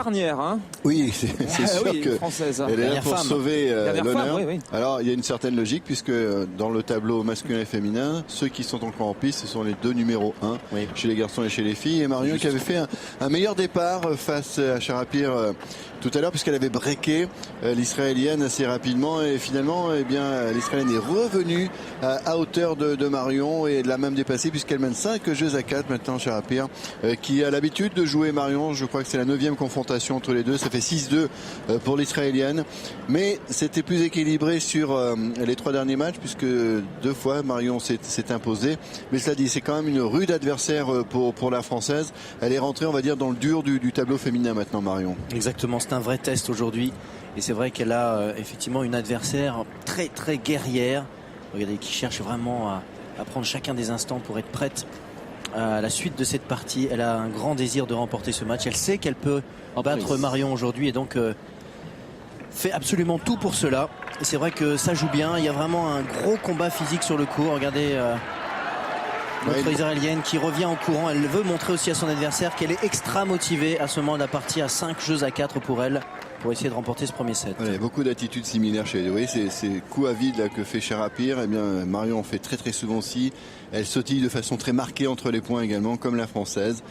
Carnière, hein. Oui, c'est sûr oui, que française, hein. elle est là pour sauver l'honneur. Oui, oui. Alors, il y a une certaine logique puisque dans le tableau masculin et féminin, ceux qui sont encore en piste, ce sont les deux numéros 1 chez les garçons et chez les filles. Et Marion qui avait fait un meilleur départ face à Charapir tout à l'heure puisqu'elle avait breaké l'Israélienne assez rapidement et finalement, eh bien, l'Israélienne est revenue à hauteur de Marion et l'a même dépassée puisqu'elle mène 5 jeux à 4 maintenant. Charapir qui a l'habitude de jouer Marion. Je crois que c'est la 9e confrontation entre les deux. Ça fait 6-2 pour l'Israélienne. Mais c'était plus équilibré sur les 3 derniers matchs puisque 2 fois Marion s'est imposée. Mais cela dit, c'est quand même une rude adversaire pour la Française. Elle est rentrée, on va dire, dans le dur du tableau féminin maintenant, Marion. Exactement, c'est un vrai test aujourd'hui. Et c'est vrai qu'elle a effectivement une adversaire très très guerrière. Regardez, qui cherche vraiment à prendre chacun des instants pour être prête à la suite de cette partie. Elle a un grand désir de remporter ce match. Elle sait qu'elle peut battre Marion aujourd'hui et donc fait absolument tout pour cela. Et c'est vrai que ça joue bien. Il y a vraiment un gros combat physique sur le court. Regardez notre Israélienne qui revient en courant. Elle veut montrer aussi à son adversaire qu'elle est extra motivée à ce moment de la partie, à 5 jeux à 4 pour elle, pour essayer de remporter ce premier set. Il y a beaucoup d'attitudes similaires chez elle. Vous voyez, ces coups à vide là, que fait Charapir, eh bien, Marion en fait très très souvent aussi. Elle sautille de façon très marquée entre les points également, comme la Française.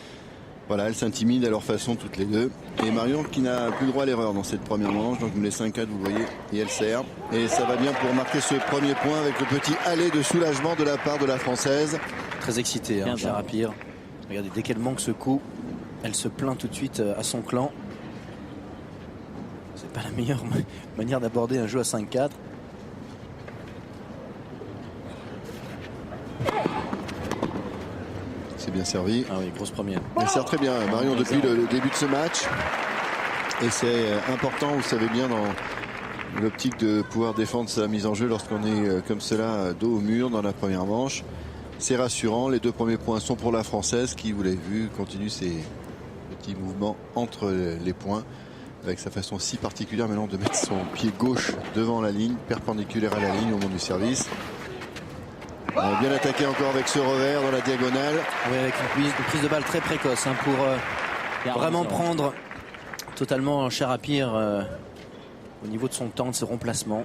Voilà, elles s'intimident à leur façon toutes les deux. Et Marion qui n'a plus le droit à l'erreur dans cette première manche. Donc les 5-4, vous voyez, et elle sert. Et ça va bien pour marquer ce premier point avec le petit aller de soulagement de la part de la Française. Très excitée, hein, Charapir. Regardez, dès qu'elle manque ce coup, elle se plaint tout de suite à son clan. C'est pas la meilleure manière d'aborder un jeu à 5-4. C'est bien servi. Ah oui, grosse première. Elle sert très bien, Marion, depuis le début de ce match. Et c'est important, vous savez bien, dans l'optique de pouvoir défendre sa mise en jeu lorsqu'on est comme cela, dos au mur dans la première manche. C'est rassurant. Les 2 premiers points sont pour la Française qui, vous l'avez vu, continue ses petits mouvements entre les points avec sa façon si particulière maintenant de mettre son pied gauche devant la ligne, perpendiculaire à la ligne au moment du service. On a bien attaqué encore avec ce revers dans la diagonale. Oui, avec une prise de balle très précoce hein, pour vraiment prendre totalement Charapir au niveau de son temps, de ses remplacements.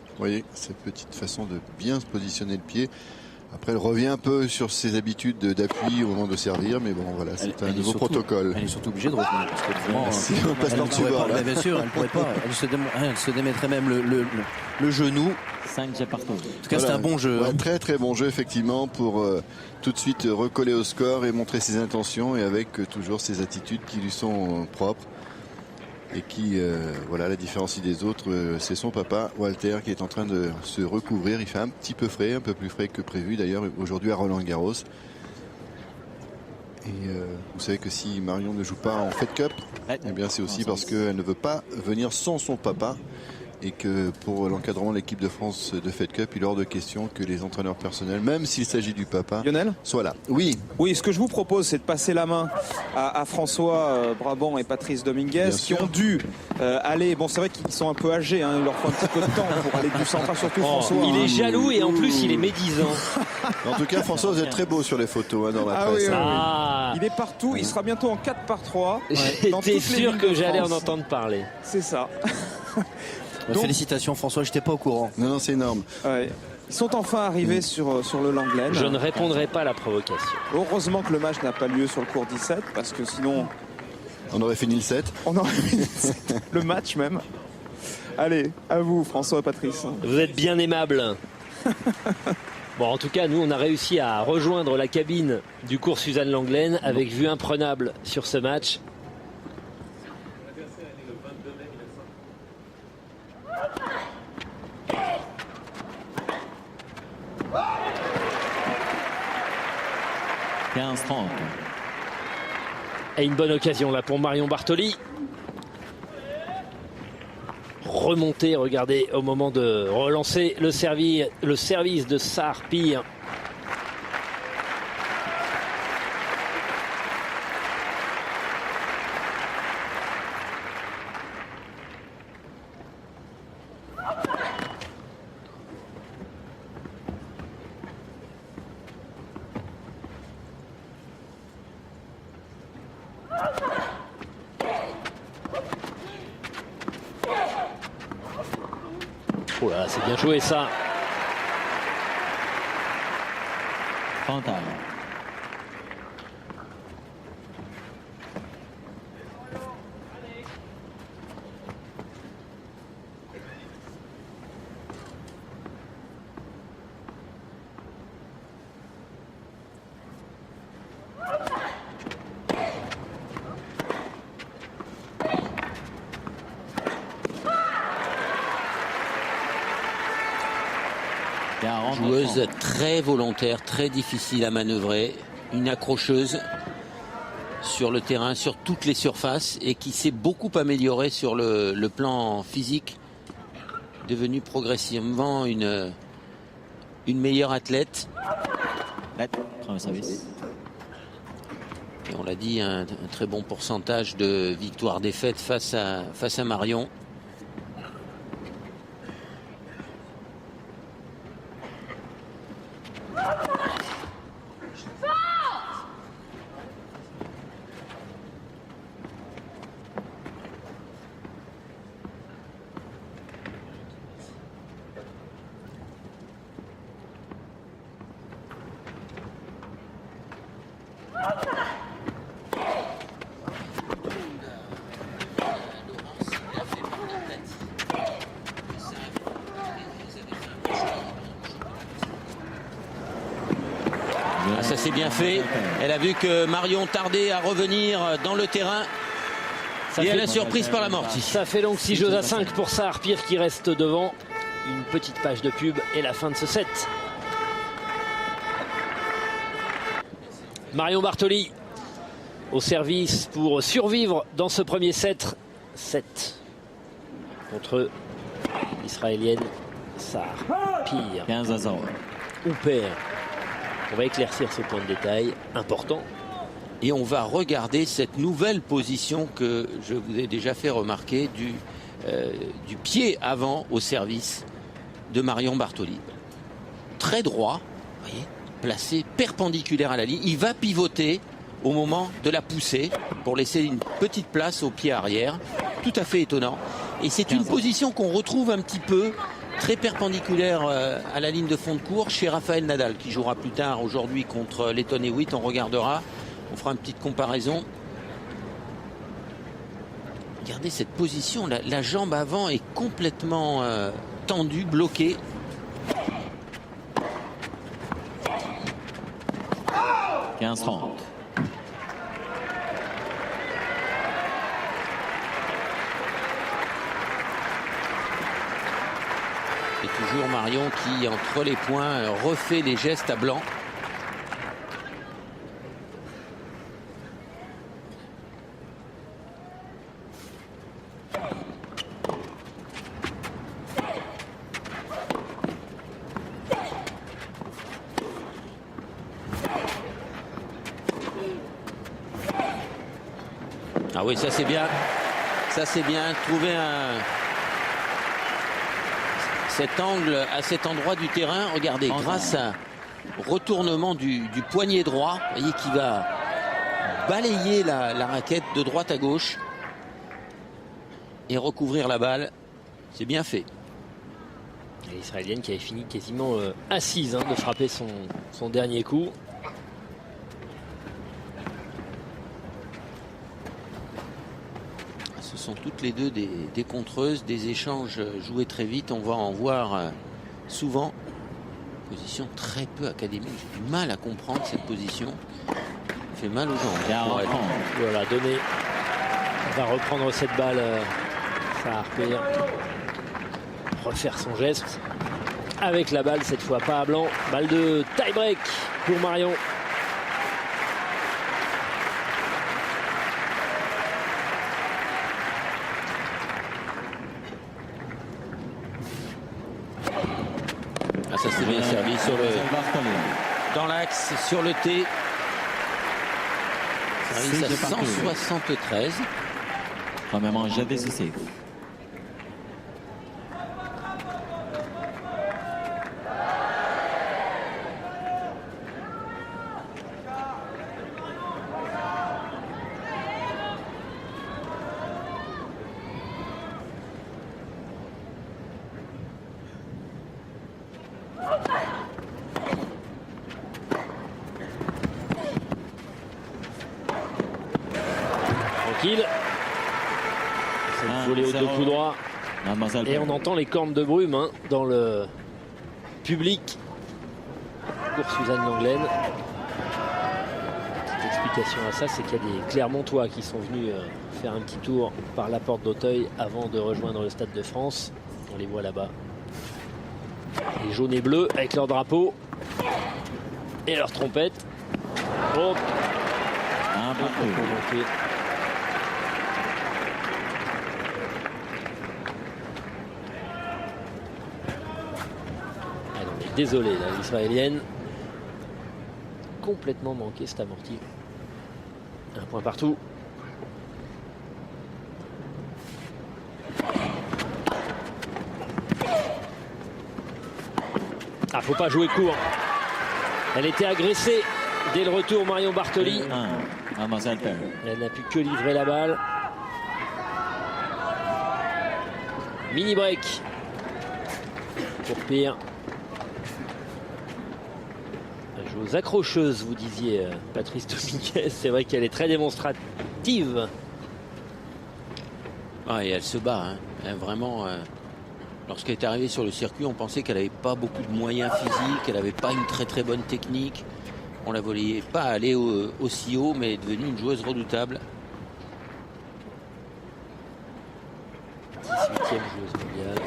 Vous voyez, cette petite façon de bien se positionner le pied. Après, elle revient un peu sur ses habitudes d'appui au moment de servir, mais bon, voilà, c'est un nouveau protocole. Elle est surtout obligée de revenir. Parce que vraiment, si on passe par-dessus bord, là. Bien sûr, elle ne pourrait pas. Elle se démettrait même le genou. 5 déjà partout. En tout cas, voilà, c'est un bon jeu. Ouais, hein. Très très bon jeu, effectivement, pour tout de suite recoller au score et montrer ses intentions, et avec toujours ses attitudes qui lui sont propres. Et qui, voilà, la différencie des autres, c'est son papa, Walter, qui est en train de se recouvrir. Il fait un petit peu frais, un peu plus frais que prévu d'ailleurs aujourd'hui à Roland-Garros. Et vous savez que si Marion ne joue pas en Fed Cup, eh bien c'est aussi parce qu'elle ne veut pas venir sans son papa. Et que pour l'encadrement de l'équipe de France de Fed Cup, il est hors de question que les entraîneurs personnels, même s'il s'agit du papa, Lionel soient là. Oui. Oui, ce que je vous propose, c'est de passer la main à François Brabant et Patrice Dominguez, qui ont dû aller. Bon, c'est vrai qu'ils sont un peu âgés, hein, il leur faut un petit peu de temps pour aller du central, surtout François. Il est jaloux et en plus il est médisant. En tout cas, François, vous êtes très beau sur les photos hein, dans la presse. Oui. Il est partout, il sera bientôt en 4x3. J'étais sûr que j'allais en entendre parler. C'est ça. Donc, félicitations François, je n'étais pas au courant. Non, c'est énorme. Ouais. Ils sont enfin arrivés sur le Langlaine. Je ne répondrai pas à la provocation. Heureusement que le match n'a pas lieu sur le court 17, parce que sinon... On aurait fini le 7. On aurait fini le 7. Le match même. Allez, à vous François et Patrice. Vous êtes bien aimables. Bon, en tout cas, nous, on a réussi à rejoindre la cabine du cours Suzanne Langlaine avec vue imprenable sur ce match. Et une bonne occasion là pour Marion Bartoli. Remonter, regardez, au moment de relancer le service de Charapir. Oh là, c'est bien joué ça. Fantal. Joueuse très volontaire, très difficile à manœuvrer, une accrocheuse sur le terrain, sur toutes les surfaces et qui s'est beaucoup améliorée sur le plan physique, devenue progressivement une meilleure athlète. Premier service. Et on l'a dit, un très bon pourcentage de victoires-défaites face à Marion. Ça s'est bien fait. Elle a vu que Marion tardait à revenir dans le terrain. Et elle est surprise par l'amorti. Ça fait donc 6 jeux à 5 pour Sahar Peer qui reste devant. Une petite page de pub et la fin de ce set. Marion Bartoli au service pour survivre dans ce premier set. 7 contre l'Israélienne Sahar Peer. 15-0. Ou père. On va éclaircir ce point de détail important. Et on va regarder cette nouvelle position que je vous ai déjà fait remarquer du pied avant au service de Marion Bartoli. Très droit, vous voyez, placé perpendiculaire à la ligne. Il va pivoter au moment de la poussée pour laisser une petite place au pied arrière. Tout à fait étonnant. Et c'est une position qu'on retrouve un petit peu très perpendiculaire à la ligne de fond de cours chez Rafael Nadal, qui jouera plus tard aujourd'hui contre Lleyton Hewitt. On regardera, on fera une petite comparaison. Regardez cette position, la jambe avant est complètement tendue, bloquée. « 15-30. » Et toujours Marion qui, entre les points, refait les gestes à blanc. Ah oui, ça c'est bien. Ça c'est bien. Trouver cet angle à cet endroit du terrain. Regardez, grâce à retournement du poignet droit, vous voyez, qui va balayer la raquette de droite à gauche et recouvrir la balle. C'est bien fait. L'Israélienne qui avait fini quasiment assise de frapper son dernier coup. Ce sont toutes les deux des contreuses, des échanges joués très vite. On va en voir souvent. Position très peu académique. J'ai du mal à comprendre cette position. Ça fait mal aux jambes. Voilà, donné. On va reprendre cette balle. Sahar Peer. Refaire son geste. Avec la balle, cette fois pas à blanc. Balle de tie-break pour Marion. Ah, ça c'est bien servi sur dans l'axe, sur le T. Service à 173. Premièrement, j'avais cessé. tranquille. C'est volé aux 2 coups droits. Mademoiselle Et on entend les cornes de brume hein, dans le public pour Suzanne Lenglen. Petite explication à ça, c'est qu'il y a des Clermontois qui sont venus faire un petit tour par la porte d'Auteuil avant de rejoindre le Stade de France. On les voit là-bas. Les jaunes et bleus avec leur drapeau et leur trompette. Oh. Un peu. Désolé, l'israélienne. Complètement manqué cet amorti. Un point partout. Ah, faut pas jouer court. Elle était agressée dès le retour, Marion Bartoli. Mademoiselle Perry. Elle n'a pu que livrer la balle. Mini break pour Pire. Joueuse accrocheuse, vous disiez, Patrice Dominguez. C'est vrai qu'elle est très démonstrative. Ah, et elle se bat. Hein. Elle, vraiment, lorsqu'elle est arrivée sur le circuit, on pensait qu'elle n'avait pas beaucoup de moyens physiques, qu'elle n'avait pas une très très bonne technique. On ne la voyait pas aller aussi haut, mais est devenue une joueuse redoutable. 18e joueuse mondiale.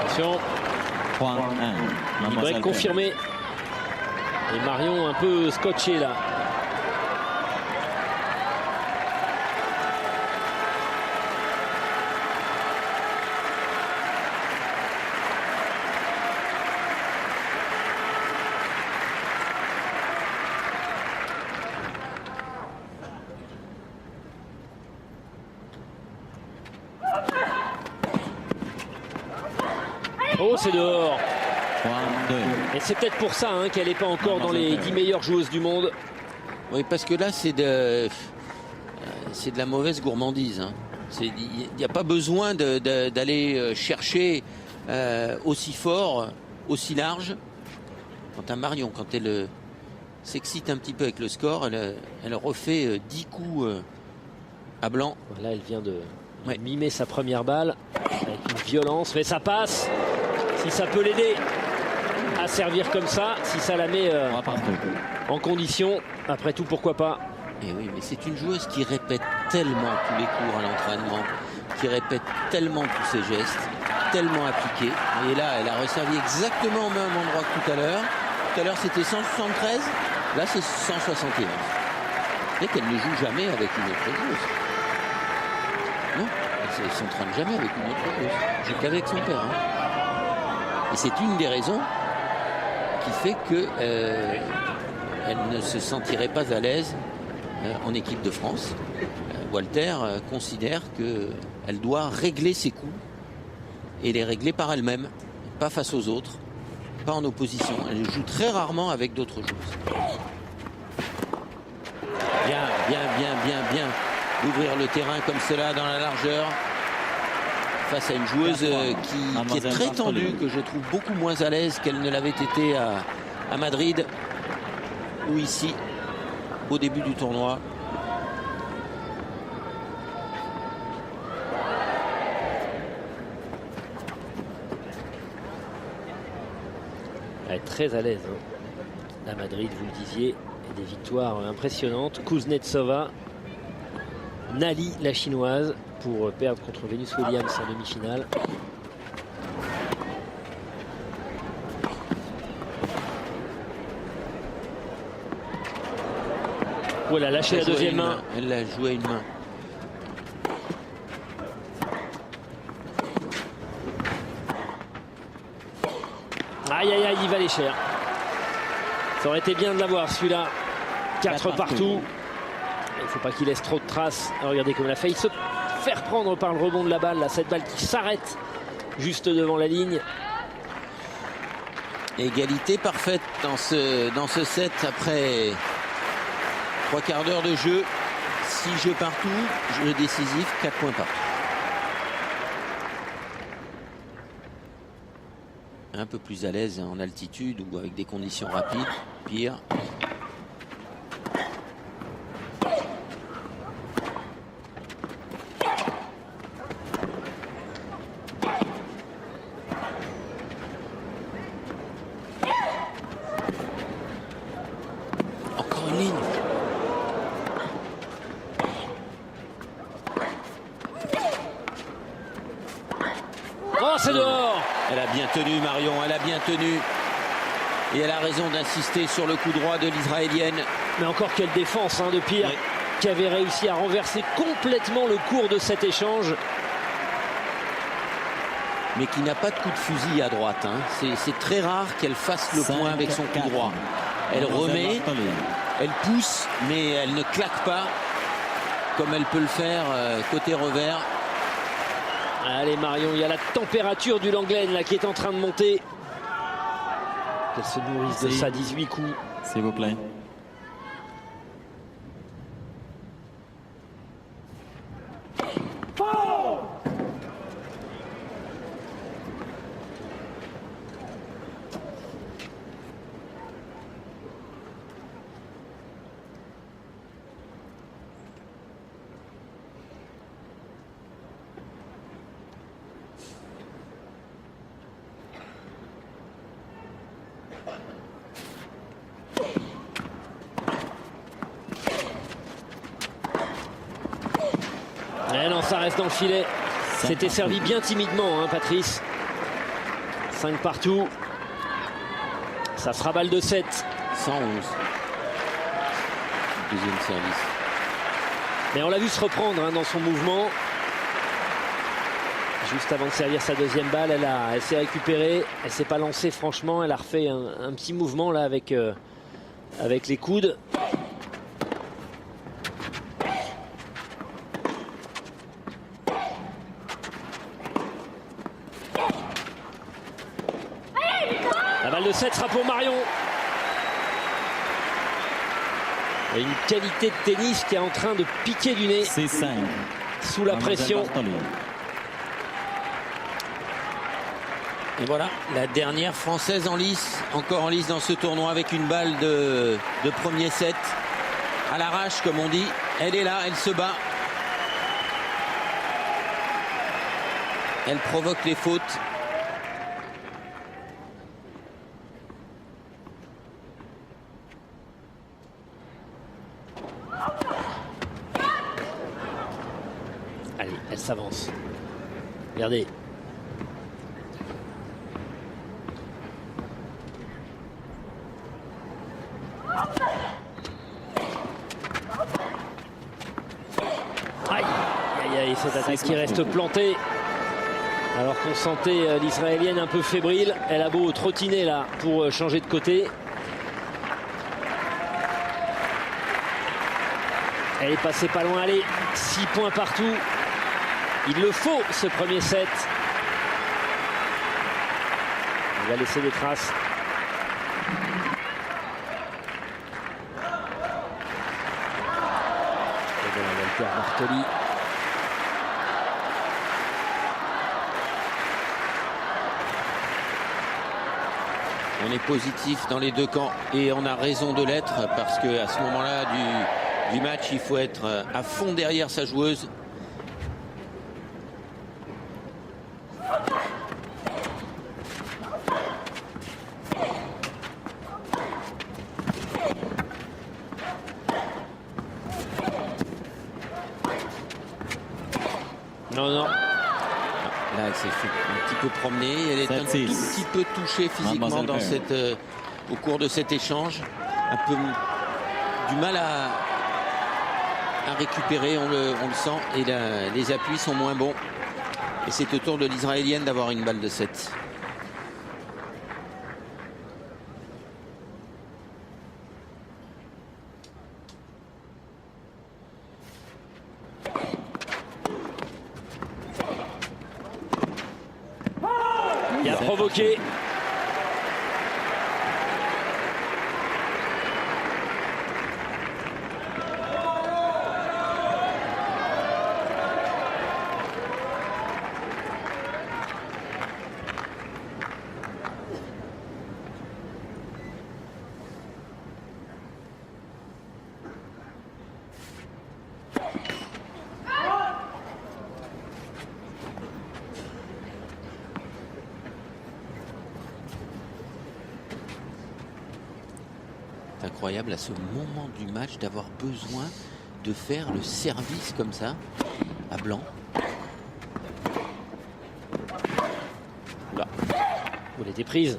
Attention. 3-1. Break confirmé. Et Marion un peu scotché là. Oh, c'est dehors. 3-2. Et c'est peut-être pour ça hein, qu'elle n'est pas encore dans les 10 meilleures joueuses du monde. Oui, parce que là, c'est de la mauvaise gourmandise. Hein. Il n'y a pas besoin d'aller chercher aussi fort, aussi large. Quant à Marion, quand elle s'excite un petit peu avec le score, elle refait 10 coups à blanc. Là, elle vient de mimer sa première balle avec une violence, mais ça passe. Si ça peut l'aider à servir comme ça, si ça la met en condition, après tout, pourquoi pas. Et oui, mais c'est une joueuse qui répète tellement tous les cours à l'entraînement, qui répète tellement tous ses gestes, tellement appliqués. Et là, elle a resservi exactement au même endroit que tout à l'heure. Tout à l'heure, c'était 173. Là, c'est 171. Et qu'elle ne joue jamais avec une autre joueuse. Non, elle ne s'entraîne jamais avec une autre joueuse. Elle joue qu'avec son père. Hein. Et c'est une des raisons qui fait qu'elle ne se sentirait pas à l'aise en équipe de France. Walter considère qu'elle doit régler ses coups et les régler par elle-même, pas face aux autres, pas en opposition. Elle joue très rarement avec d'autres joueuses. Bien d'ouvrir le terrain comme cela dans la largeur face à une joueuse qui est très tendue, que je trouve beaucoup moins à l'aise qu'elle ne l'avait été à Madrid ou ici au début du tournoi. Elle est très à l'aise hein. À Madrid, vous le disiez, et des victoires impressionnantes. Kuznetsova, Nali, la chinoise, pour perdre contre Venus Williams en demi-finale. Oh, elle a lâché la deuxième main. Elle a joué une main. Aïe aïe aïe, il va aller cher. Ça aurait été bien de l'avoir celui-là. 4 partout. Il ne faut pas qu'il laisse trop de traces. Alors, regardez comme elle a failli se faire prendre par le rebond de la balle. Là, cette balle qui s'arrête juste devant la ligne. Égalité parfaite dans ce set après 3 quarts d'heure de jeu. 6 jeux partout, jeu décisif, 4 points partout. Un peu plus à l'aise en altitude ou avec des conditions rapides. Pire. c'est dehors. Elle a bien tenu Marion, elle a bien tenu. Et elle a raison d'insister sur le coup droit de l'Israélienne. Mais encore quelle défense de Pierre, oui, qui avait réussi à renverser complètement le cours de cet échange. Mais qui n'a pas de coup de fusil à droite. C'est très rare qu'elle fasse le point avec son coup droit. Elle remet, elle pousse, mais elle ne claque pas comme elle peut le faire côté revers. Allez Marion, il y a la température du Langlaine là qui est en train de monter. Qu'elle se nourrisse de ça, 18 coups. S'il vous plaît. Non, ça reste dans le filet. C'était servi bien timidement, Patrice. 5 partout. Ça fera balle de 7. 111. Deuxième service. Mais on l'a vu se reprendre dans son mouvement. Juste avant de servir sa deuxième balle, elle s'est récupérée. Elle s'est pas lancée franchement. Elle a refait un petit mouvement là avec les coudes. La balle de 7 sera pour Marion. Et une qualité de tennis qui est en train de piquer du nez. C'est 5. Sous la pression. Et voilà, la dernière française en lice. Encore en lice dans ce tournoi avec une balle de premier set. À l'arrache, comme on dit. Elle est là, elle se bat. Elle provoque les fautes. Allez, elle s'avance. Regardez. Aïe, aïe, aïe, cette attaque qui reste plantée. Alors qu'on sentait l'Israélienne un peu fébrile. Elle a beau trottiner là pour changer de côté. Elle est passée pas loin, allez, 6 points partout. Il le faut, ce premier set. Il va laisser des traces. Et voilà, Walter Bartoli. On est positif dans les deux camps et on a raison de l'être parce qu'à ce moment-là du match, il faut être à fond derrière sa joueuse. Non. Là, elle s'est fait un petit peu promener. Elle est un tout petit peu touchée physiquement dans au cours de cet échange. Un peu du mal à récupérer, on le sent. Et les appuis sont moins bons. Et c'est au tour de l'Israélienne d'avoir une balle de 7. Il a provoqué. C'est incroyable à ce moment du match d'avoir besoin de faire le service comme ça à blanc. Elle était prise.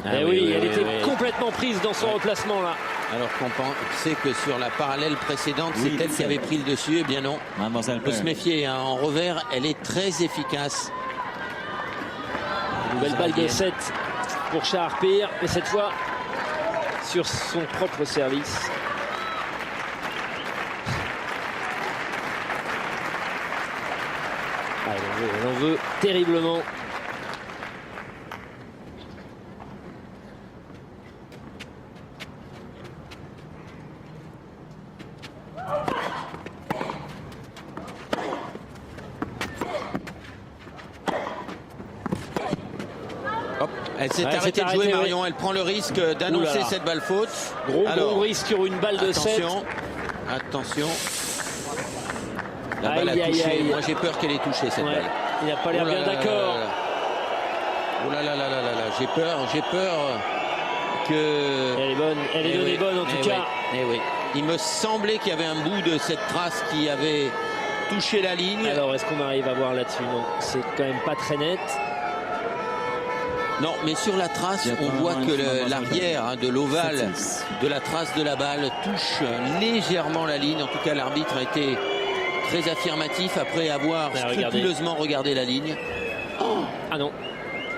Ah oui, elle était complètement prise dans son replacement là. Alors qu'on sait que sur la parallèle précédente, c'est elle qui avait pris le dessus. Eh bien non. Mademoiselle Il faut se Paire. méfier. Hein. En revers, elle est très efficace. Nouvelle balle de 7 pour Shah Harpeer, mais cette fois sur son propre service. Ah, elle en veut terriblement. Elle s'est Ouais, arrêtée de jouer, ouais. Marion. Elle prend le risque d'annoncer Ouh là là. cette balle faute. Gros risque sur une balle de 7. Attention. La balle a Aïe, aïe, touché. aïe. Moi, j'ai peur qu'elle ait touché cette Ouais, balle. il n'a pas l'air Oh là bien là d'accord. là là. Oh là là là là là là. J'ai peur que... Elle est bonne, elle est Eh donnée oui, bonne en eh tout cas. oui, eh oui. Il me semblait qu'il y avait un bout de cette trace qui avait touché la ligne. Alors est-ce qu'on arrive à voir là-dessus? Non, c'est quand même pas très net. Non, mais sur la trace, Il y a on pas voit un que point l'arrière de l'ovale 7-6. de la trace de la balle touche légèrement la ligne. En tout cas, l'arbitre a été très affirmatif après avoir Mais regardez. scrupuleusement regardé la ligne. Ah non,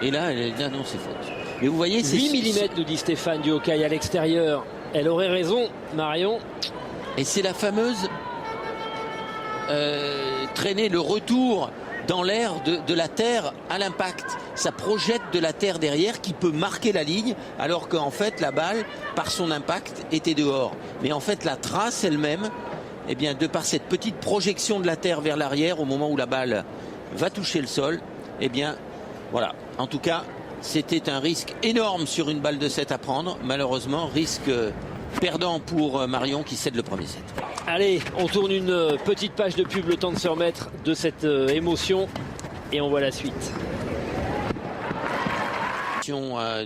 Et là, non, c'est faute. Mais vous voyez, c'est 8 mm nous dit Stéphane du Hawkeye à l'extérieur. Elle aurait raison, Marion. Et c'est la fameuse traîner le retour dans l'air de la terre à l'impact. Ça projette de la terre derrière qui peut marquer la ligne, alors qu'en fait la balle, par son impact, était dehors. Mais en fait la trace elle-même, eh bien, de par cette petite projection de la terre vers l'arrière au moment où la balle va toucher le sol, eh bien voilà. En tout cas, c'était un risque énorme sur une balle de 7 à prendre. Malheureusement, risque perdant pour Marion qui cède le premier set. Allez, on tourne une petite page de pub, le temps de se remettre de cette émotion. Et on voit la suite.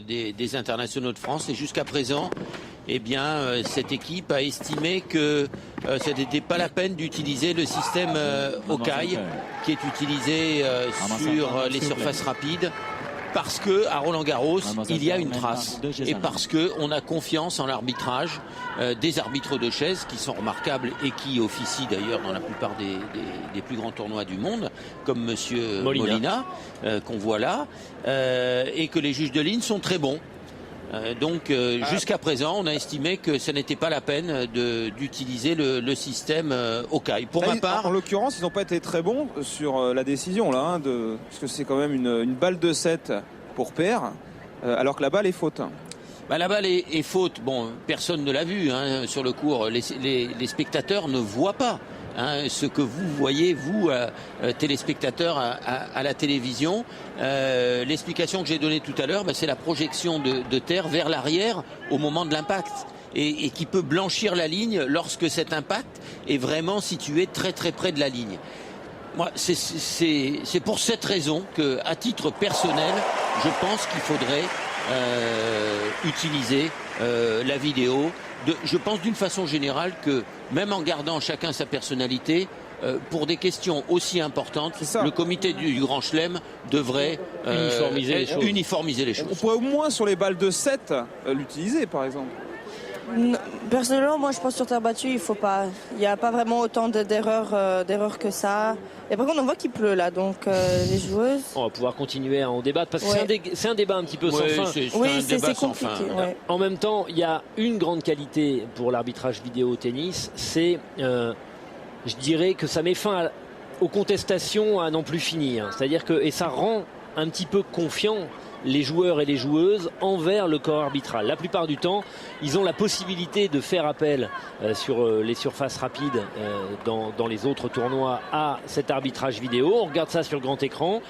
Des internationaux de France, et jusqu'à présent, eh bien, cette équipe a estimé que ce n'était pas la peine d'utiliser le système Hawkeye qui est utilisé sur les surfaces rapides, parce que à Roland-Garros il y a une trace, et parce que on a confiance en l'arbitrage des arbitres de chaise qui sont remarquables et qui officient d'ailleurs dans la plupart des plus grands tournois du monde, comme Monsieur Molina qu'on voit là, et que les juges de ligne sont très bons. Donc jusqu'à présent, on a estimé que ce n'était pas la peine d'utiliser le système Hawkeye. Pour ma part, en l'occurrence, ils n'ont pas été très bons sur la décision là, hein, parce que c'est quand même une balle de 7 pour paire, alors que la balle est faute. Bah, la balle est faute. Bon, personne ne l'a vu hein, sur le court. Les spectateurs ne voient pas hein, ce que vous voyez, vous, téléspectateurs à la télévision. L'explication que j'ai donnée tout à l'heure, bah, c'est la projection de terre vers l'arrière au moment de l'impact. Et qui peut blanchir la ligne lorsque cet impact est vraiment situé très très près de la ligne. Moi, c'est pour cette raison que, à titre personnel, je pense qu'il faudrait utiliser la vidéo. Je pense d'une façon générale que, même en gardant chacun sa personnalité, pour des questions aussi importantes, le comité du Grand Chelem devrait uniformiser les choses. On pourrait au moins sur les balles de 7 l'utiliser par exemple. Personnellement, moi je pense sur terre battue, il faut pas. Il n'y a pas vraiment autant d'erreurs que ça. Et par contre, on voit qu'il pleut là, donc les joueuses. On va pouvoir continuer à en débattre parce que c'est un débat un petit peu sans fin. C'est compliqué. Ouais. En même temps, il y a une grande qualité pour l'arbitrage vidéo au tennis, c'est, je dirais que ça met fin aux contestations à n'en plus finir. C'est-à-dire que, et ça rend un petit peu confiant les joueurs et les joueuses envers le corps arbitral. La plupart du temps, ils ont la possibilité de faire appel sur les surfaces rapides dans les autres tournois à cet arbitrage vidéo. On regarde ça sur grand écran.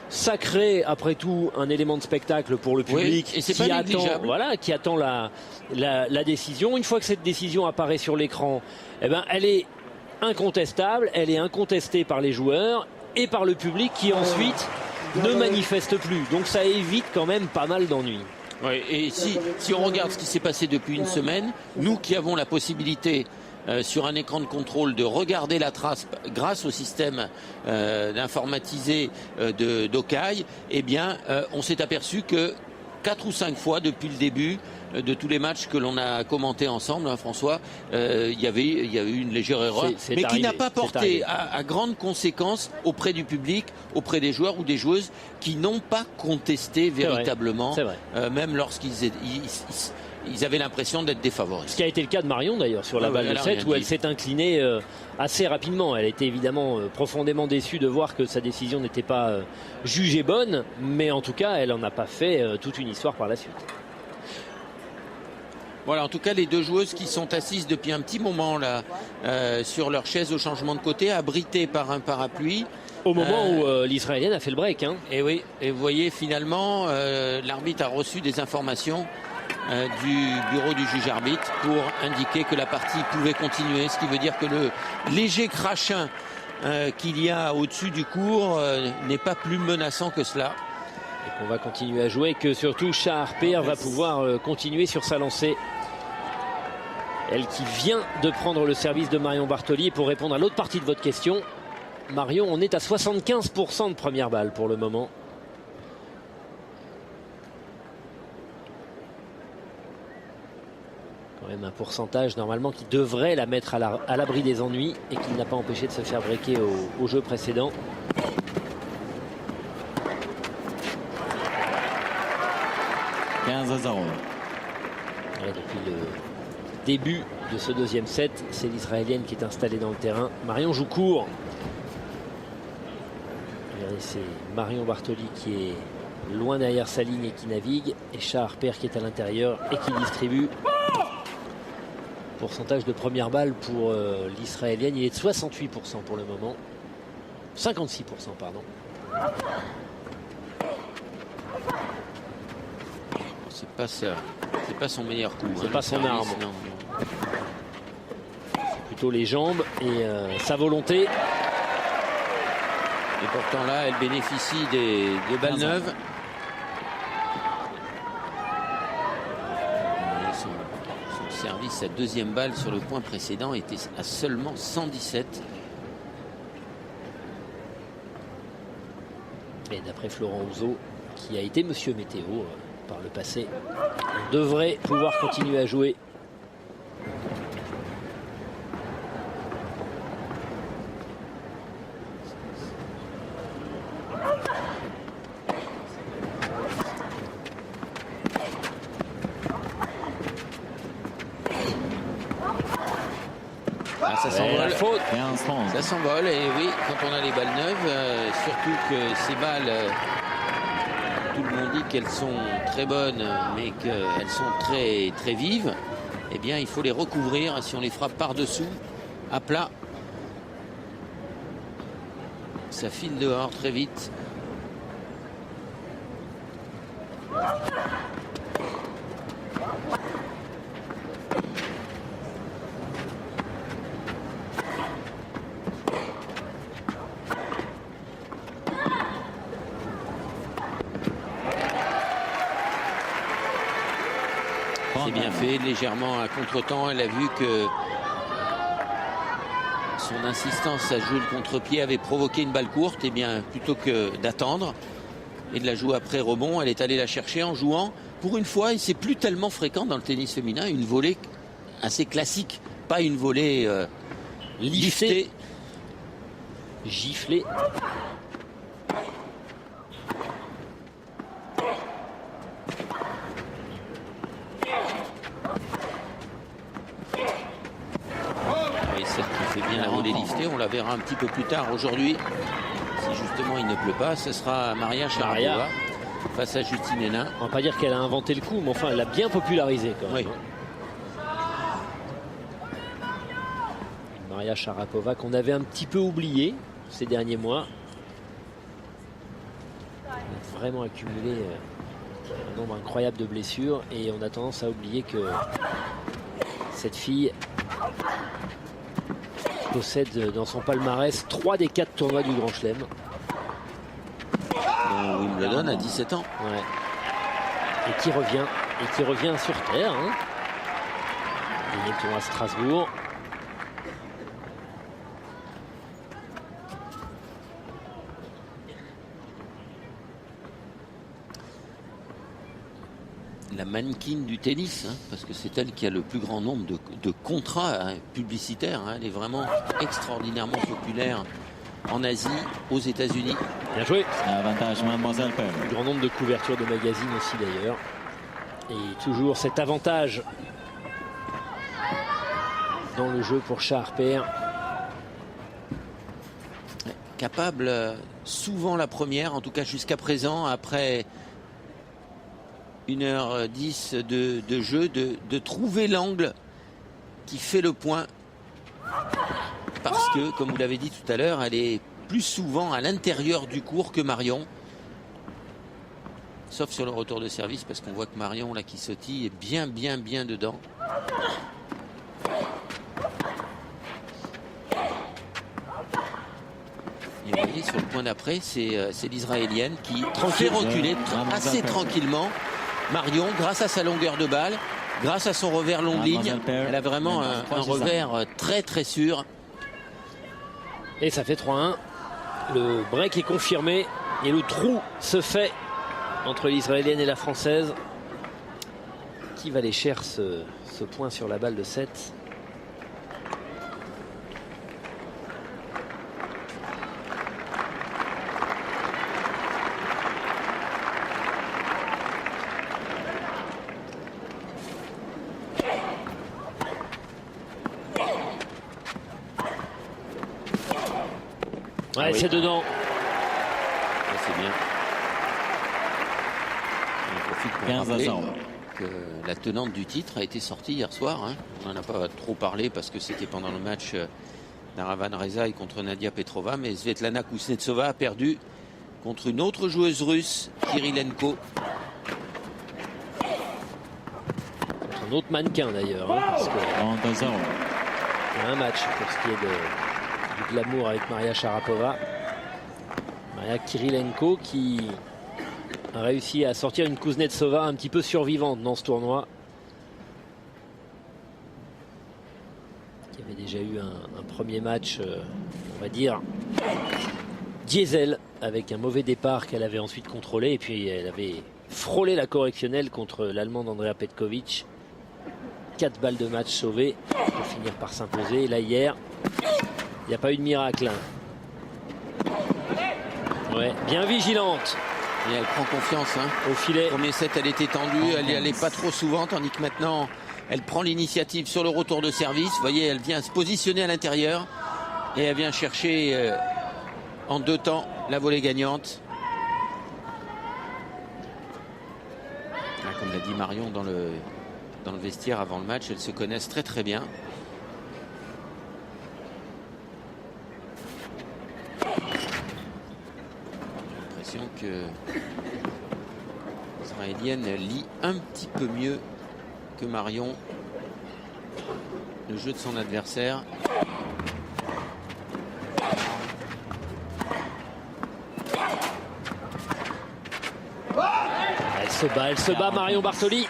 Ça crée après tout un élément de spectacle pour le public qui attend la décision. Une fois que cette décision apparaît sur l'écran, eh ben, elle est incontestable, elle est incontestée par les joueurs et par le public qui ensuite ne manifeste plus. Donc ça évite quand même pas mal d'ennuis. Ouais, et si on regarde ce qui s'est passé depuis une semaine, nous qui avons la possibilité sur un écran de contrôle de regarder la trace grâce au système informatisé d'Okai, eh bien, on s'est aperçu que 4 ou 5 fois depuis le début de tous les matchs que l'on a commentés ensemble, hein, François, il y avait eu une légère erreur, mais qui n'a pas porté à grandes conséquences auprès du public, auprès des joueurs ou des joueuses qui n'ont pas contesté véritablement, même lorsqu'ils ils avaient l'impression d'être défavorisés. Ce qui a été le cas de Marion d'ailleurs sur la balle de 7 où elle s'est inclinée assez rapidement. Elle était évidemment profondément déçue de voir que sa décision n'était pas jugée bonne, mais en tout cas elle n'en a pas fait toute une histoire par la suite. Voilà, en tout cas les deux joueuses qui sont assises depuis un petit moment là sur leur chaise au changement de côté, abritées par un parapluie. Au moment où l'Israélienne a fait le break. Hein. Et oui, et vous voyez finalement l'arbitre a reçu des informations du bureau du juge arbitre pour indiquer que la partie pouvait continuer, ce qui veut dire que le léger crachin qu'il y a au-dessus du court n'est pas plus menaçant que cela. Et qu'on va continuer à jouer, que surtout Shah Harper va pouvoir continuer sur sa lancée. Elle qui vient de prendre le service de Marion Bartoli. Et pour répondre à l'autre partie de votre question, Marion, on est à 75% de première balle pour le moment. Quand même un pourcentage normalement qui devrait la mettre à l'abri des ennuis et qui n'a pas empêché de se faire breaker au jeu précédent. Depuis le début de ce deuxième set, c'est l'Israélienne qui est installée dans le terrain. Marion joue court. C'est Marion Bartoli qui est loin derrière sa ligne et qui navigue. Et Shah Harper qui est à l'intérieur et qui distribue. Pourcentage de première balle pour l'Israélienne, il est de 68% pour le moment. 56%, pardon. C'est pas ça. C'est pas son meilleur coup. C'est pas son arme. C'est plutôt les jambes et sa volonté. Et pourtant là, elle bénéficie des balles neuves. Son service, sa deuxième balle sur le point précédent était à seulement 117. Et d'après Florent Ouzo, qui a été Monsieur Météo par le passé, on devrait pouvoir continuer à jouer. Ah, ça s'envole. Faute. Ça s'envole et oui, quand on a les balles neuves, surtout que ces balles, tout le monde dit qu'elles sont très bonnes, mais qu'elles sont très, très vives, eh bien il faut les recouvrir. Si on les frappe par-dessous, à plat, ça file dehors très vite. C'est bien fait, légèrement à contre-temps. Elle a vu que son insistance à jouer le contre-pied avait provoqué une balle courte. Et bien, plutôt que d'attendre et de la jouer après rebond, elle est allée la chercher en jouant, pour une fois, et c'est plus tellement fréquent dans le tennis féminin, une volée assez classique, pas une volée liftée. Giflée. Et celle qui fait bien la volée liftée, on la verra un petit peu plus tard aujourd'hui. Si justement il ne pleut pas, ce sera Maria Sharapova face à Justine Henin. On va pas dire qu'elle a inventé le coup, mais enfin elle l'a bien popularisé quand même. Oui. Maria Sharapova qu'on avait un petit peu oublié ces derniers mois. Elle a vraiment accumulé un nombre incroyable de blessures et on a tendance à oublier que cette fille possède dans son palmarès 3 des 4 tournois du Grand Chelem. Wimbledon à 17 ans. Ouais. Et qui revient sur terre. Hein. Gagné le tournoi à Strasbourg. la mannequin du tennis, hein, parce que c'est elle qui a le plus grand nombre de contrats publicitaires. Hein. Elle est vraiment extraordinairement populaire en Asie, aux États-Unis. Bien joué. Avantage Mademoiselle Paire. Un grand nombre de couvertures de magazines aussi d'ailleurs. Et toujours cet avantage dans le jeu pour Shah Harper. Capable souvent la première, en tout cas jusqu'à présent, après 1h10 de jeu, de trouver l'angle qui fait le point. Parce que, comme vous l'avez dit tout à l'heure, elle est plus souvent à l'intérieur du court que Marion. Sauf sur le retour de service, parce qu'on voit que Marion, là, qui sautille, est bien dedans. Et vous voyez, sur le point d'après, c'est l'Israélienne qui fait reculer assez tranquillement Marion, grâce à sa longueur de balle, grâce à son revers longue ligne. Elle a vraiment un revers très sûr. Et ça fait 3-1. Le break est confirmé et le trou se fait entre l'Israélienne et la Française. Qui va aller chercher ce point sur la balle de 7? Ouais, oui. C'est dedans. Ça, c'est bien. On profite pour 15 à rappeler 0. que la tenante du titre a été sortie hier soir. Hein. On n'en a pas trop parlé parce que c'était pendant le match d'Aravan Rezaï contre Nadia Petrova. Mais Svetlana Kuznetsova a perdu contre une autre joueuse russe, Kirilenko. Un autre mannequin d'ailleurs. Hein, parce que 30 à 0. il y a un match pour ce qui est du glamour avec Maria Sharapova. Maria Kirilenko qui a réussi à sortir une Kuznetsova un petit peu survivante dans ce tournoi. Qui avait déjà eu un premier match, on va dire, diesel, avec un mauvais départ qu'elle avait ensuite contrôlé. Et puis elle avait frôlé la correctionnelle contre l'Allemande Andrea Petkovic. 4 balles de match sauvées pour finir par s'imposer. Et là hier, il n'y a pas eu de miracle. Ouais, bien vigilante. Et elle prend confiance. Hein. Au filet. Premier set, elle était tendue, elle n'y allait pas trop souvent, tandis que maintenant, elle prend l'initiative sur le retour de service. Vous voyez, elle vient se positionner à l'intérieur et elle vient chercher en 2 temps la volée gagnante. Là, comme l'a dit Marion dans le vestiaire avant le match, elles se connaissent très bien. Que l'Israélienne lit un petit peu mieux que Marion le jeu de son adversaire. Elle se bat Marion Bartoli.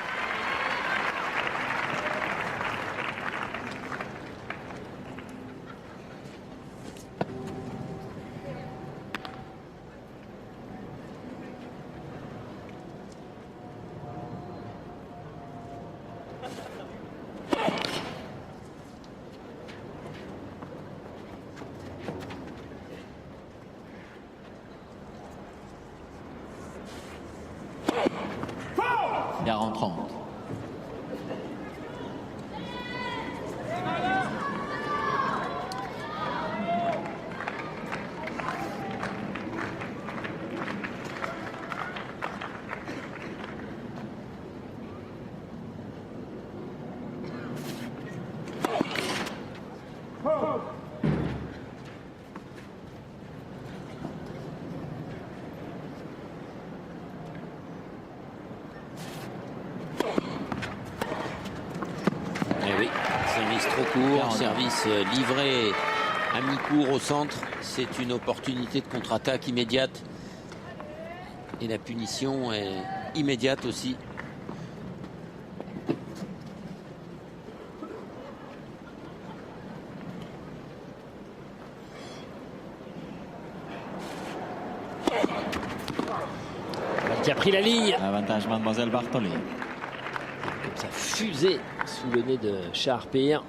Garant 30. Trop court, service livré à mi-court au centre, c'est une opportunité de contre-attaque immédiate et la punition est immédiate aussi. Qui a pris la ligne. Avantage Mademoiselle Bartoli. comme ça fusé sous le nez de Shahar-Peer.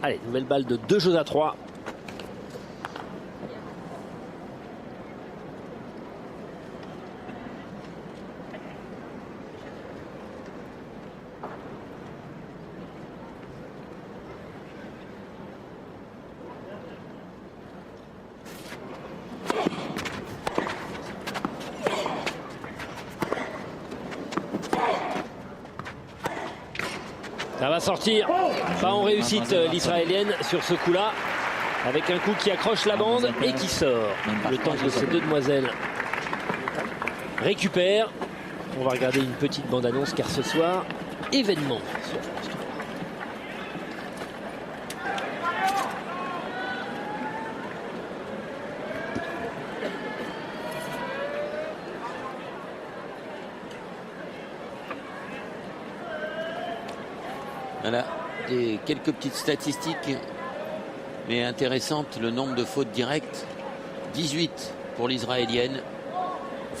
Allez, nouvelle balle de 2-3. Ça va sortir, pas en réussite l'israélienne sur ce coup-là, avec un coup qui accroche la bande et qui sort. Le temps que ces deux demoiselles récupèrent. On va regarder une petite bande-annonce car ce soir, événement sur France 3. Voilà, quelques petites statistiques, mais intéressantes. Le nombre de fautes directes, 18 pour l'israélienne,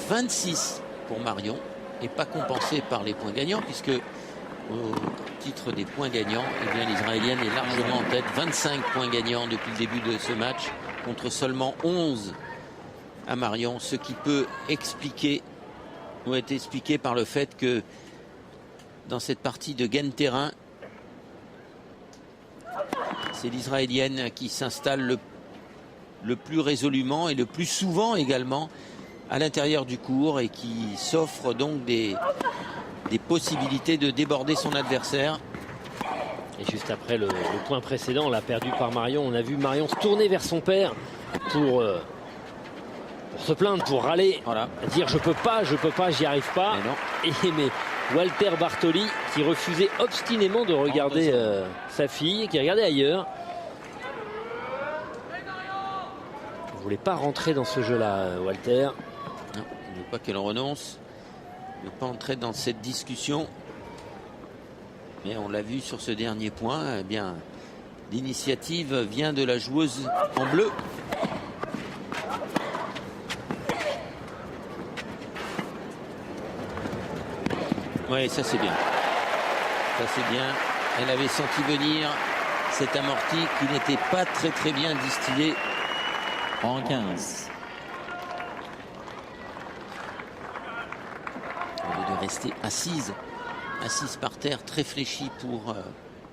26 pour Marion, et pas compensé par les points gagnants, puisque au titre des points gagnants, eh bien, l'israélienne est largement en tête. 25 points gagnants depuis le début de ce match, contre seulement 11 à Marion, ce qui peut expliquer, ou être expliqué par le fait que dans cette partie de gain de terrain, c'est l'israélienne qui s'installe le plus résolument et le plus souvent également à l'intérieur du court et qui s'offre donc des possibilités de déborder son adversaire. Et juste après le point précédent, là perdu par Marion, on a vu Marion se tourner vers son père pour se plaindre, pour râler, voilà, dire je peux pas, j'y arrive pas. Mais Walter Bartoli qui refusait obstinément de regarder sa fille, qui regardait ailleurs. Il ne voulait pas rentrer dans ce jeu-là, Walter. Non, il ne veut pas qu'elle renonce. Il ne veut pas entrer dans cette discussion. Mais on l'a vu sur ce dernier point, eh bien, l'initiative vient de la joueuse en bleu. Oui, ça c'est bien. Ça c'est bien. Elle avait senti venir cet amorti qui n'était pas très bien distillé. En 15. Au lieu de rester assise par terre, très fléchie pour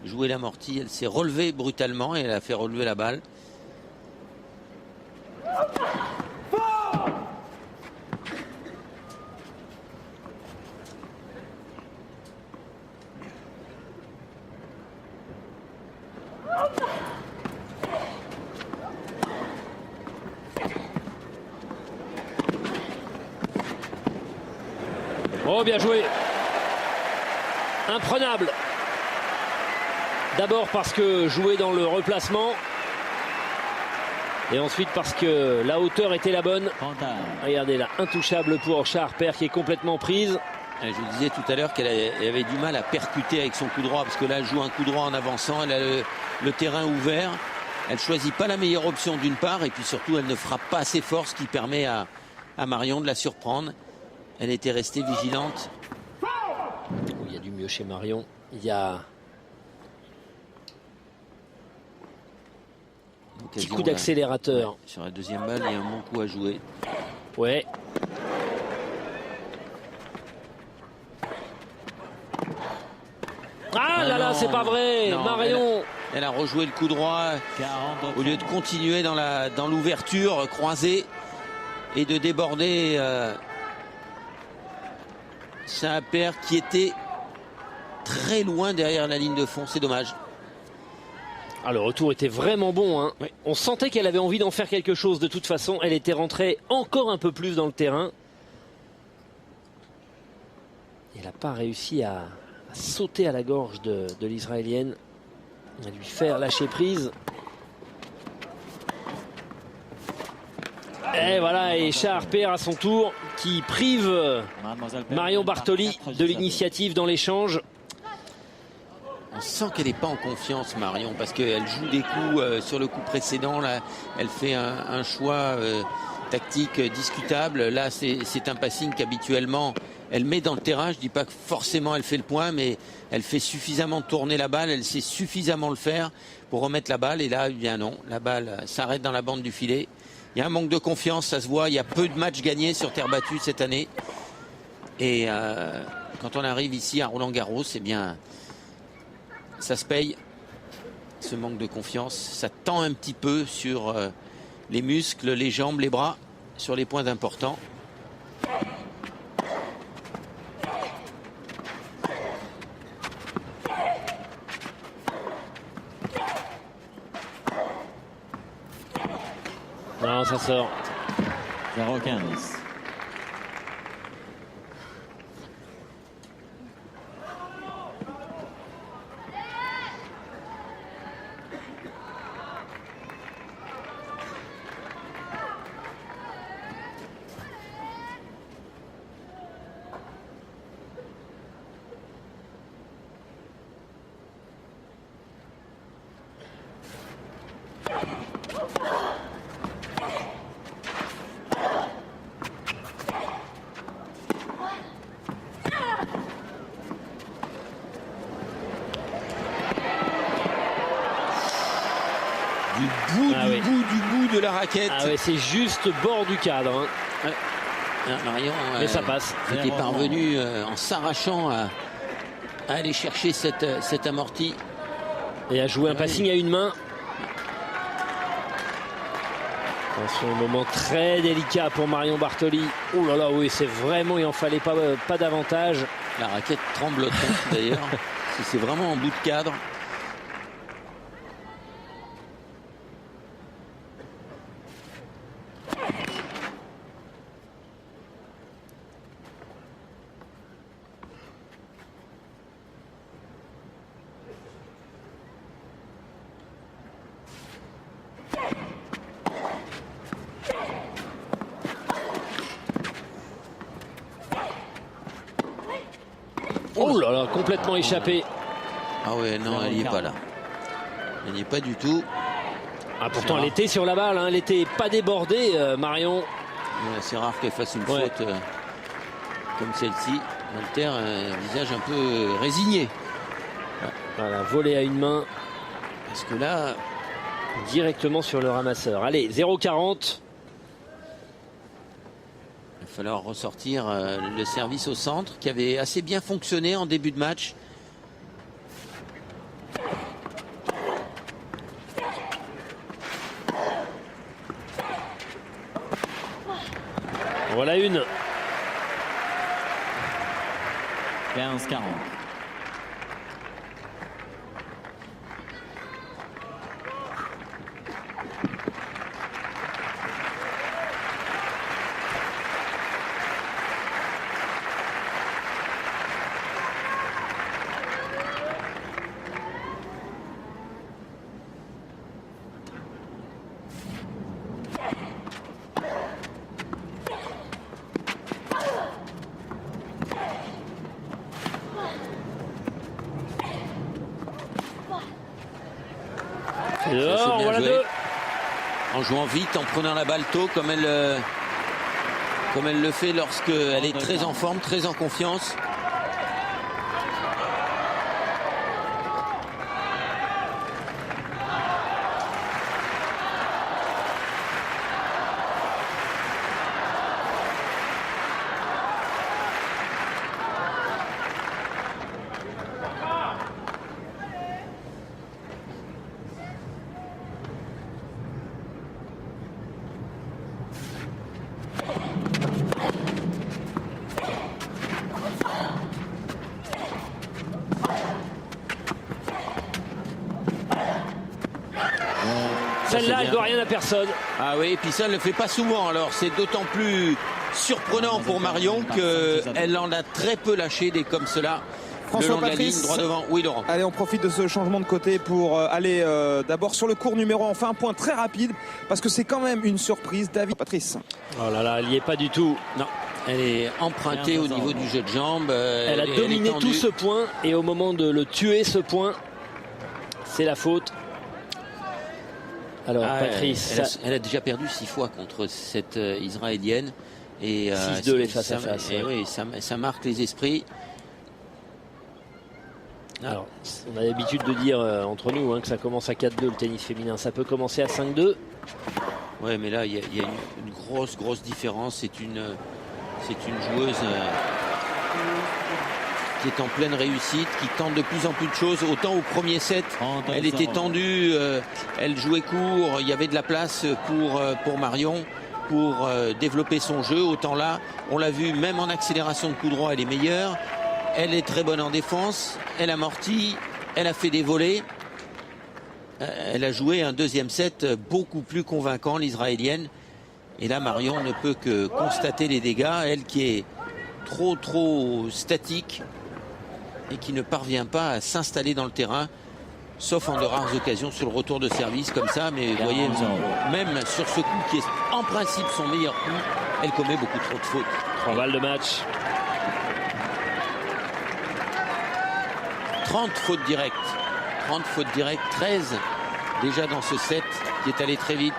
jouer l'amorti, elle s'est relevée brutalement et elle a fait relever la balle. Oh, bien joué. Imprenable. D'abord parce que jouer dans le replacement. Et ensuite parce que la hauteur était la bonne. Regardez là, intouchable pour Shahar-Peer qui est complètement prise. Je vous disais tout à l'heure qu'elle avait du mal à percuter avec son coup droit, parce que là elle joue un coup droit en avançant, elle a le terrain ouvert. Elle choisit pas la meilleure option d'une part, et puis surtout elle ne frappe pas assez fort, ce qui permet à Marion de la surprendre. Elle était restée vigilante. Il y a du mieux chez Marion. Il y a un petit coup d'accélérateur. Ouais, sur la deuxième balle, il y a un bon coup à jouer. Ouais. Ah là là, c'est pas vrai. Non, Marion. Elle a rejoué le coup droit au lieu de continuer dans l'ouverture croisée et de déborder Shahar-Peer qui était très loin derrière la ligne de fond. C'est dommage. Ah, le retour était vraiment bon, hein. Oui. On sentait qu'elle avait envie d'en faire quelque chose. De toute façon, elle était rentrée encore un peu plus dans le terrain. Elle n'a pas réussi à sauter à la gorge de l'israélienne, à lui faire lâcher prise. Et voilà, et Shahar-Peer à son tour qui prive Marion Bartoli de l'initiative dans l'échange. On sent qu'elle n'est pas en confiance, Marion, parce qu'elle joue des coups sur le coup précédent. Là, elle fait un choix tactique discutable. Là, c'est un passing qu'habituellement elle met dans le terrain. Je dis pas que forcément elle fait le point, mais elle fait suffisamment tourner la balle, elle sait suffisamment le faire pour remettre la balle. Et là, eh bien non, la balle s'arrête dans la bande du filet. Il y a un manque de confiance, ça se voit. Il y a peu de matchs gagnés sur terre battue cette année. Et quand on arrive ici à Roland-Garros, eh bien, ça se paye. Ce manque de confiance, ça tend un petit peu sur les muscles, les jambes, les bras, sur les points importants. Non, ça sort. 0-15. Du bout de la raquette. Ah ouais, c'est juste bord du cadre. Hein. Ouais. Marion, mais ça passe. était parvenu en s'arrachant à aller chercher cette amorti. Et à jouer un passing à une main. Attention, un moment très délicat pour Marion Bartoli. Oh là là, oui, c'est vraiment, il en fallait pas davantage. La raquette tremblotante d'ailleurs. C'est vraiment en bout de cadre. Oh là là, complètement échappé. Ah ouais, non, elle n'y est pas là. Elle n'y est pas du tout. Ah, pourtant, elle était sur la balle, hein, elle n'était pas débordée, Marion. Ouais, c'est rare qu'elle fasse une faute comme celle-ci. Walter a un visage un peu résigné. Voilà, volée à une main. Parce que là, directement sur le ramasseur. Allez, 0-40. il va falloir ressortir le service au centre qui avait assez bien fonctionné en début de match. Voilà une. 15-40. Dehors, voilà joué. deux. En jouant vite, en prenant la balle tôt, comme elle le fait lorsqu'elle est très en forme, très en confiance. Celle-là, elle ne doit rien à personne. Ah oui, et puis ça, elle ne le fait pas souvent. Alors c'est d'autant plus surprenant pour Marion qu'elle en a très peu lâché des comme cela. François Le long de la Patrice, ligne, droit devant. Oui, Laurent. Allez, on profite de ce changement de côté pour aller d'abord sur le court numéro. On fait un point très rapide parce que c'est quand même une surprise. David Patrice. Oh là là, elle n'y est pas du tout. Non, elle est empruntée au niveau du jeu de jambes. Elle a dominé tout ce point et au moment de le tuer, ce point, c'est la faute. Alors, Patrice. Elle a déjà perdu 6 fois contre cette Israélienne. 6-2 les face à face. Et oui, ça marque les esprits. Alors, on a l'habitude de dire entre nous que ça commence à 4-2 le tennis féminin. Ça peut commencer à 5-2. Ouais, mais là, il y a une grosse différence. C'est une joueuse qui est en pleine réussite, qui tente de plus en plus de choses. Autant au premier set, elle était tendue, elle jouait court, il y avait de la place pour Marion pour développer son jeu. Autant là, on l'a vu, même en accélération de coup droit, elle est meilleure. Elle est très bonne en défense, elle amortit, elle a fait des volets. Elle a joué un deuxième set beaucoup plus convaincant, l'Israélienne. Et là, Marion ne peut que constater les dégâts. Elle qui est trop statique et qui ne parvient pas à s'installer dans le terrain, sauf en de rares occasions sur le retour de service comme ça. Mais vous voyez, même sur ce coup qui est en principe son meilleur coup, elle commet beaucoup trop de fautes. 3 balles de match. 30 fautes directes. 30 fautes directes, 13 déjà dans ce set qui est allé très vite.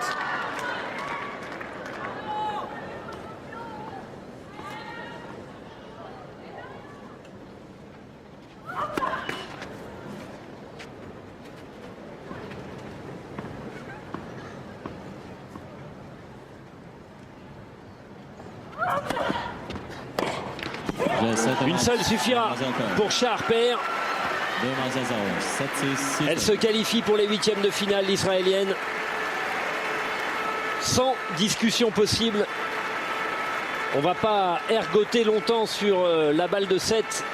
Une seule suffira pour Shah-Harper. Elle se qualifie pour les 8e de finale, l'Israélienne. Sans discussion possible. On va pas ergoter longtemps sur la balle de 7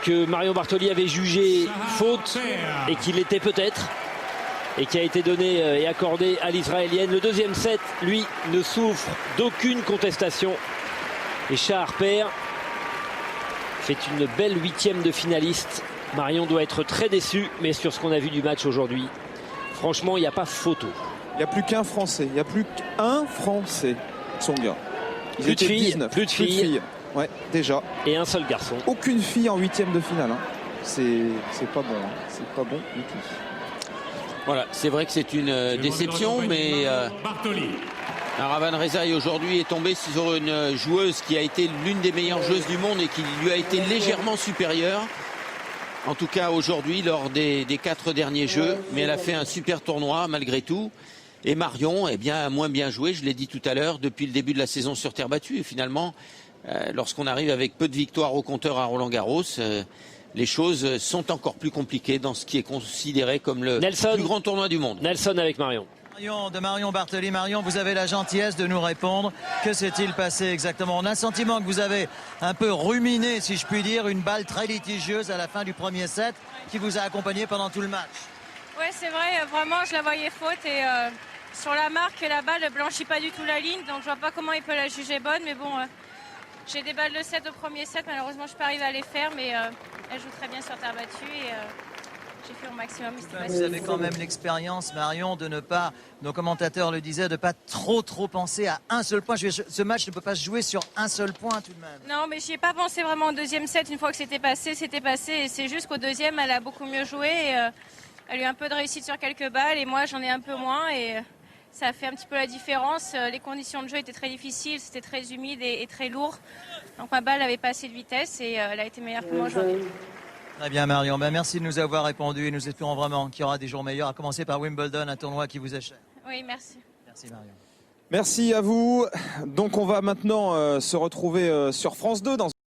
que Marion Bartoli avait jugé faute et qu'il était peut-être, et qui a été donné et accordé à l'Israélienne. Le deuxième set, lui, ne souffre d'aucune contestation. Et Shah-Harper fait une belle 8e de finaliste. Marion doit être très déçue, mais sur ce qu'on a vu du match aujourd'hui, franchement, il n'y a pas photo. Il n'y a plus qu'un Français. Il n'y a plus qu'un Français, Tsonga. Plus de filles. 19. Plus de filles. Ouais, déjà. Et un seul garçon. Aucune fille en 8e de finale. C'est pas bon. C'est pas bon du tout. Voilà, c'est vrai que c'est une déception, mais Aravan Rezaï aujourd'hui est tombé sur une joueuse qui a été l'une des meilleures joueuses du monde et qui lui a été légèrement supérieure. En tout cas aujourd'hui lors des 4 derniers jeux, mais elle a fait un super tournoi malgré tout. Et Marion, eh bien, a moins bien joué, je l'ai dit tout à l'heure, depuis le début de la saison sur terre battue. Et finalement, lorsqu'on arrive avec peu de victoires au compteur à Roland-Garros, les choses sont encore plus compliquées dans ce qui est considéré comme le plus grand tournoi du monde. Nelson avec Marion. De Marion Bartoli. Marion, vous avez la gentillesse de nous répondre. Que s'est-il passé exactement? On a le sentiment que vous avez un peu ruminé, si je puis dire, une balle très litigieuse à la fin du premier set qui vous a accompagné pendant tout le match. Oui, c'est vrai, vraiment, je la voyais faute et sur la marque, la balle ne blanchit pas du tout la ligne, donc je vois pas comment il peut la juger bonne, mais bon, j'ai des balles de 7 au premier set, malheureusement je ne peux pas arriver à les faire, mais elle joue très bien sur terre battue et j'ai fait au maximum. Vous avez quand même l'expérience, Marion, de ne pas, nos commentateurs le disaient, de ne pas trop penser à un seul point. Ce match ne peut pas se jouer sur un seul point tout de même. Non, mais j'y ai pas pensé vraiment au deuxième set. Une fois que c'était passé, et c'est juste qu'au deuxième, elle a beaucoup mieux joué. Et, elle a eu un peu de réussite sur quelques balles et moi, j'en ai un peu moins. Et ça a fait un petit peu la différence. Les conditions de jeu étaient très difficiles, c'était très humide et très lourd. Donc ma balle avait pas assez de vitesse et elle a été meilleure que moi aujourd'hui. Très bien Marion, merci de nous avoir répondu et nous espérons vraiment qu'il y aura des jours meilleurs, à commencer par Wimbledon, un tournoi qui vous est cher. Oui, merci. Merci Marion. Merci à vous. Donc on va maintenant se retrouver sur France 2 dans